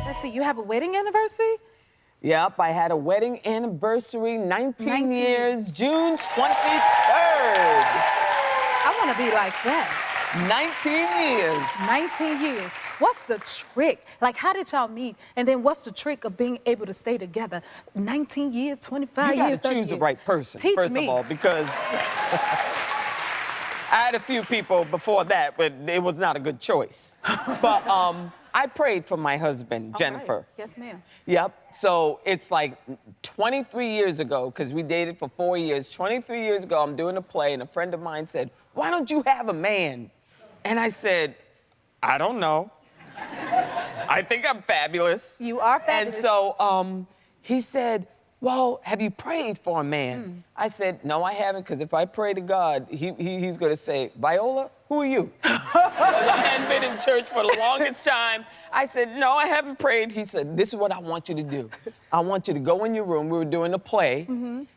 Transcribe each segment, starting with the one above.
Let's see, you have a wedding anniversary? Yep, I had a wedding anniversary, 19 years, June 23rd. I want to be like that. 19 years. 19 years. What's the trick? Like, how did y'all meet? And then what's the trick of being able to stay together? 19 years, 25 years, 30 years. You gotta choose the right person, first of all, because I had a few people before that, but it was not a good choice. But I prayed for my husband, Jennifer. Right. Yes, ma'am. Yep. So it's like 23 years ago, because we dated for 4 years. 23 years ago, I'm doing a play, and a friend of mine said, "Why don't you have a man?" And I said, "I don't know. I think I'm fabulous." You are fabulous. And so he said, "Well, have you prayed for a man?" I said, "No, I haven't, because if I pray to God, he's going to say, 'Viola, who are you?'" I hadn't been in church for the longest time. I said, "No, I haven't prayed." He said, "This is what I want you to do. I want you to go in your room." We were doing a play,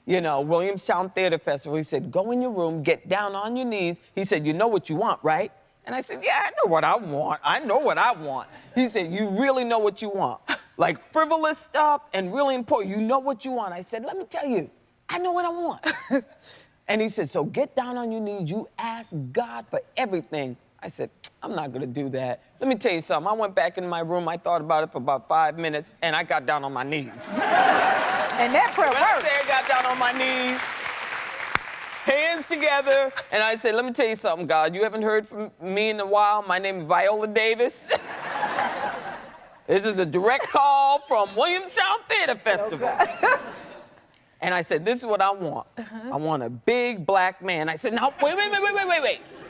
you know, Williamstown Theater Festival. He said, "Go in your room, get down on your knees." He said, "You know what you want, right?" And I said, "Yeah, I know what I want. I know what I want." He said, "You really know what you want? Like frivolous stuff and really important. You know what you want." I said, "Let me tell you, I know what I want." And he said, "So get down on your knees. You ask God for everything." I said, "I'm not gonna do that." Let me tell you something. I went back in my room. I thought about it for about 5 minutes, and I got down on my knees. And that prayer When I works. say I got down on my knees, hands together, and I said, "Let me tell you something, God. You haven't heard from me in a while. My name is Viola Davis. This is a direct call from Williamstown Theater Festival." And I said, "This is what I want. I want a big black man." I said, "Now, wait.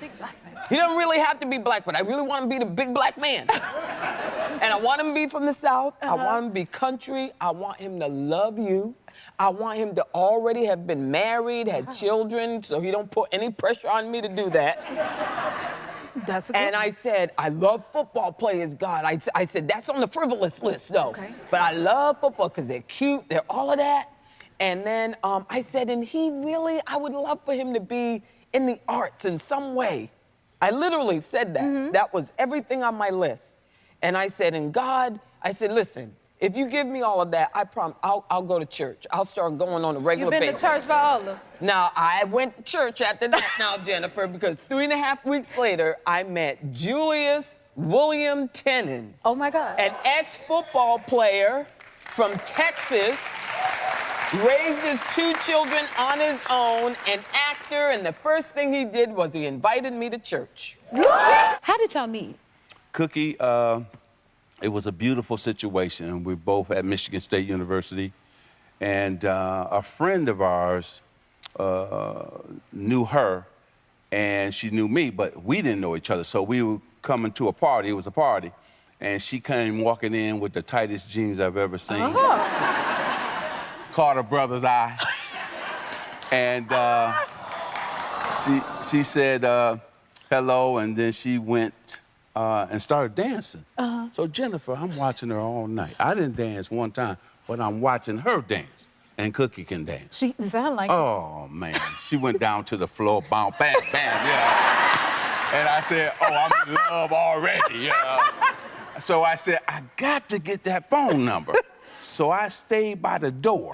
Big black man. He doesn't really have to be black, but I really want him to be the big black man. And I want him to be from the South. I want him to be country. I want him to love you. I want him to already have been married, had children, so he don't put any pressure on me to do that." That's a good And I said, "I love football players, God." I said, "That's on the frivolous list, though. Okay. But I love football because they're cute, they're all of that." And then I said, "And I would love for him to be in the arts in some way." I literally said that. That was everything on my list. And I said, "And God," I said, "Listen, if you give me all of that, I promise I'll go to church. I'll start going on a regular basis." You've been to church, Viola? Now, I went to church after that now, Jennifer, because 3.5 weeks later, I met Julius William Tenen. Oh, my God. An ex-football player from Texas, raised his 2 children on his own, an actor, and the first thing he did was he invited me to church. How did y'all meet? Cookie, it was a beautiful situation. We're both at Michigan State University, and a friend of ours knew her, and she knew me, but we didn't know each other. So we were coming to a party. It was a party, and she came walking in with the tightest jeans I've ever seen. Carter Brothers eye. And she said hello, and then she went and started dancing. So Jennifer, I'm watching her all night. I didn't dance one time, but I'm watching her dance. And Cookie can dance. She sound like Oh, man. She went down to the floor, bam, bam, bam, yeah. And I said, "Oh, I'm in love already, yeah." So I said, "I got to get that phone number." So I stayed by the door.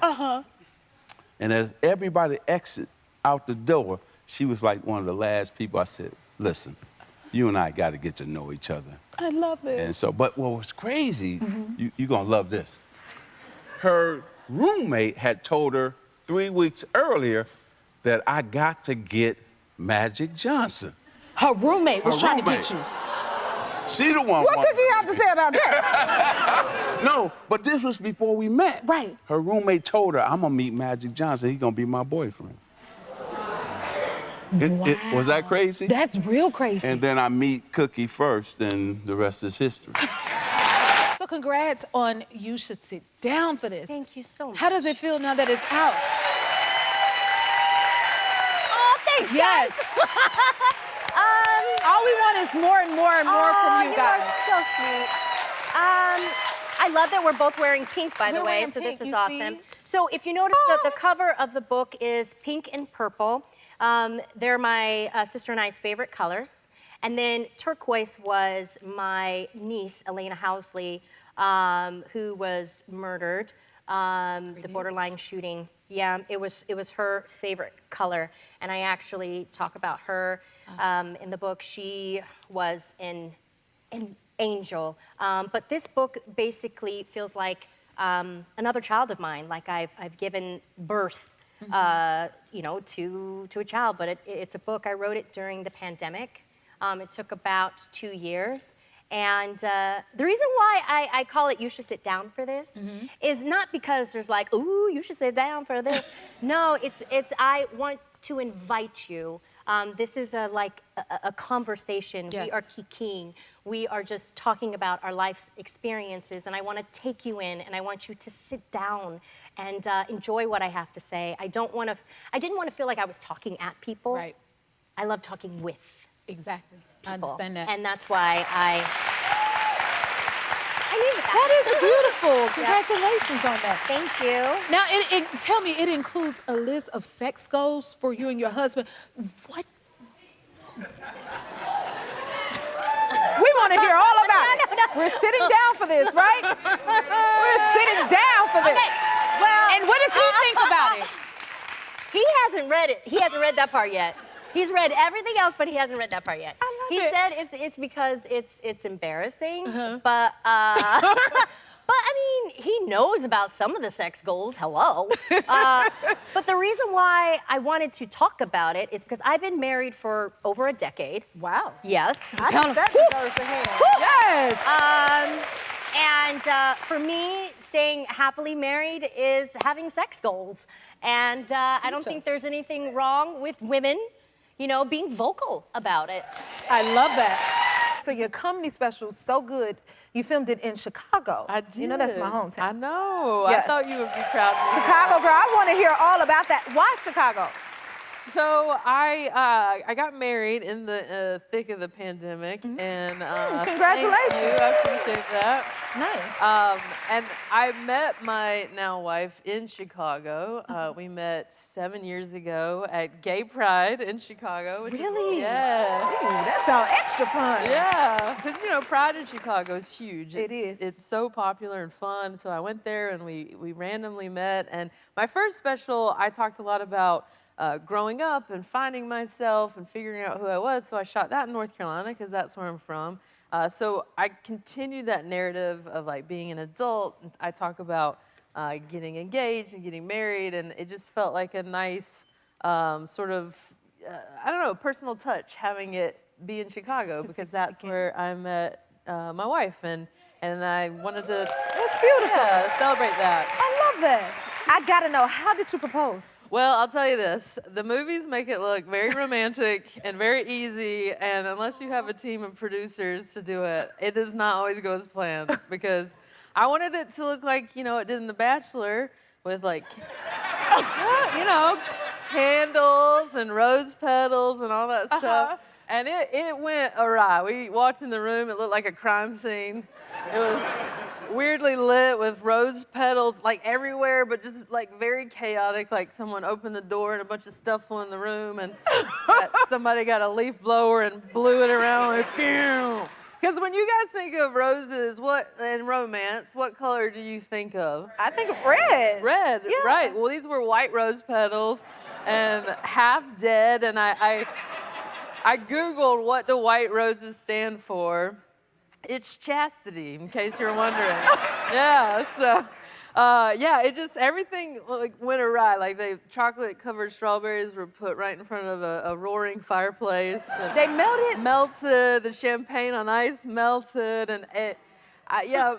And as everybody exit out the door, she was like one of the last people. I said, "Listen, you and I got to get to know each other." I love it. And so, but what was crazy, you're going to love this. Her roommate had told her 3 weeks earlier that I got to get Magic Johnson. Her roommate was Her trying roommate. to get you. She the one. What wanted did you have to say about that? No, but this was before we met. Right. Her roommate told her, "I'm gonna meet Magic Johnson. He's gonna be my boyfriend." Was that crazy? That's real crazy. And then I meet Cookie first, and the rest is history. So congrats on You Should Sit Down for this. Thank you so much. How does it feel now that it's out? Oh, thanks, Yes. All we want is more and more and more from you guys. Are so sweet. I love that we're both wearing pink, by the We're way, wearing so pink, this is you awesome. see? So if you notice that the cover of the book is pink and purple. They're my sister and I's favorite colors. And then turquoise was my niece, Elena Housley, who was murdered, the borderline shooting. Yeah, it was her favorite color. And I actually talk about her in the book. She was an angel. But this book basically feels like another child of mine, like I've given birth, you know, to a child. But it's a book. I wrote it during the pandemic. It took about 2 years. And the reason why I call it "You Should Sit Down for This" is not because there's like, "Ooh, you should sit down for this." No, it's I want to invite you. This is like a conversation. Yes. We are kikiing. We are just talking about our life's experiences, and I want to take you in, and I want you to sit down and enjoy what I have to say. I didn't want to feel like I was talking at people. Right. I love talking with Exactly. people. I understand that. And that's why I needed that. That is beautiful. Congratulations on that. Thank you. Now, tell me, it includes a list of sex goals for you and your husband. What? We want to hear all about it. No. We're sitting down for this, right? We're sitting down for this. Okay, well. And what does he think about it? He hasn't read it. He hasn't read that part yet. He's read everything else, but he hasn't read that part yet. I love he it. said it's because it's embarrassing, but I mean, he knows about some of the sex goals. Hello. But the reason why I wanted to talk about it is because I've been married for over a decade. Wow. Yes. I think that deserves a hand. Yes. And for me, staying happily married is having sex goals. And I don't think there's anything wrong with women, you know, being vocal about it. I love that. So your comedy special is so good. You filmed it in Chicago. I did. You know that's my hometown. I know. Yes. I thought you would be proud of me. Chicago girl, I want to hear all about that. Why Chicago? So I got married in the thick of the pandemic, and congratulations. Thank you. I appreciate that. Nice. And I met my now wife in Chicago. We met 7 years ago at Gay Pride in Chicago. Really? Yeah. Ooh, that sounds extra fun. Yeah, because you know, Pride in Chicago is huge. It is. It's so popular and fun. So I went there and we randomly met. And my first special, I talked a lot about growing up and finding myself and figuring out who I was. So I shot that in North Carolina because that's where I'm from. So I continued that narrative of like being an adult. I talk about getting engaged and getting married, and it just felt like a nice sort of, I don't know, personal touch having it be in Chicago because that's where I met my wife, and I wanted to That's beautiful. celebrate that. I love that. I gotta know, how did you propose? Well, I'll tell you this. The movies make it look very romantic and very easy, and unless you have a team of producers to do it, it does not always go as planned because I wanted it to look like, you know, it did in The Bachelor with like, you know, candles and rose petals and all that stuff. And it went awry. We walked in the room, it looked like a crime scene. It was weirdly lit with rose petals like everywhere, but just like very chaotic, like someone opened the door and a bunch of stuff flew in the room and somebody got a leaf blower and blew it around with because when you guys think of roses and romance, what color do you think of? I think of red. Red, right. Well, these were white rose petals and half dead, and I Googled what do white roses stand for. It's chastity, in case you're wondering. Yeah, so, it just, everything like went awry. Like the chocolate-covered strawberries were put right in front of a roaring fireplace. They melted? Melted, the champagne on ice melted, and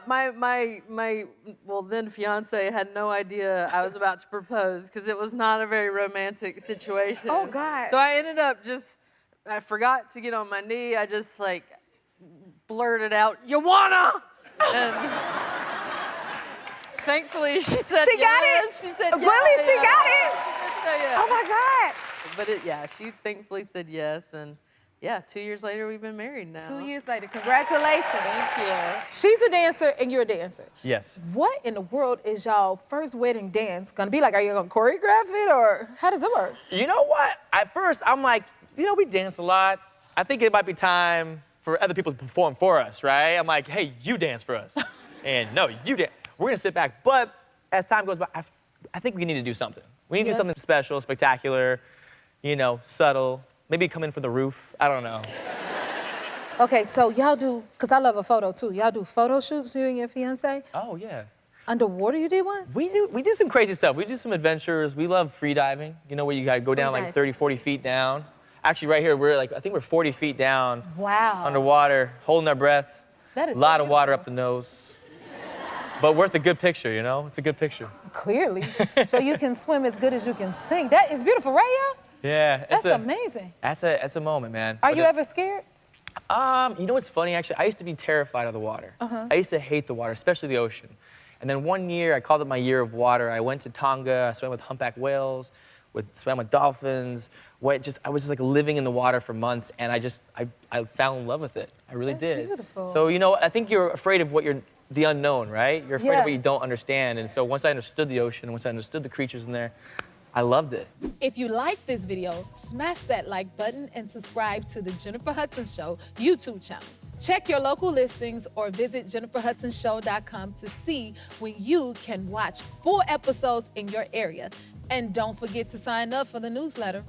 my then fiance had no idea I was about to propose because it was not a very romantic situation. Oh, God. So I ended up I forgot to get on my knee. I just like blurted out, "You wanna?" And thankfully she said She got yes. it? She said yes. Really? She got it? She did say yes. Oh my God. But she thankfully said yes, and 2 years later we've been married now. 2 years later, congratulations. Thank you. She's a dancer and you're a dancer. Yes. What in the world is y'all first wedding dance gonna be like? Are you gonna choreograph it or how does it work? You know what? At first, I'm like, you know, we dance a lot. I think it might be time for other people to perform for us, right? I'm like, hey, you dance for us. And no, you dance. We're gonna sit back. But as time goes by, I think we need to do something. We need to do something special, spectacular, you know, subtle. Maybe come in from the roof. I don't know. Okay, so y'all do, because I love a photo too. Y'all do photo shoots, you and your fiance? Oh, yeah. Underwater, you did one? We do some crazy stuff. We do some adventures. We love free diving. You know, where you gotta go down like 30, 40 feet down. Actually, right here, we're like, I think we're 40 feet down. Wow. Underwater, holding our breath. That is a lot of water up the nose. But worth a good picture, you know? It's a good picture. Clearly. So you can swim as good as you can sing. That is beautiful, right, y'all? Yeah. That's amazing. That's a moment, man. Are you ever scared? You know what's funny, actually? I used to be terrified of the water. I used to hate the water, especially the ocean. And then one year, I called it my year of water. I went to Tonga, I swam with humpback whales, swam with dolphins. I was just like living in the water for months, and I fell in love with it. I really did. That's beautiful. So, you know, I think you're afraid of the unknown, right? You're afraid of what you don't understand. And so once I understood the ocean, once I understood the creatures in there, I loved it. If you like this video, smash that like button and subscribe to the Jennifer Hudson Show YouTube channel. Check your local listings or visit jenniferhudsonshow.com to see when you can watch full episodes in your area. And don't forget to sign up for the newsletter.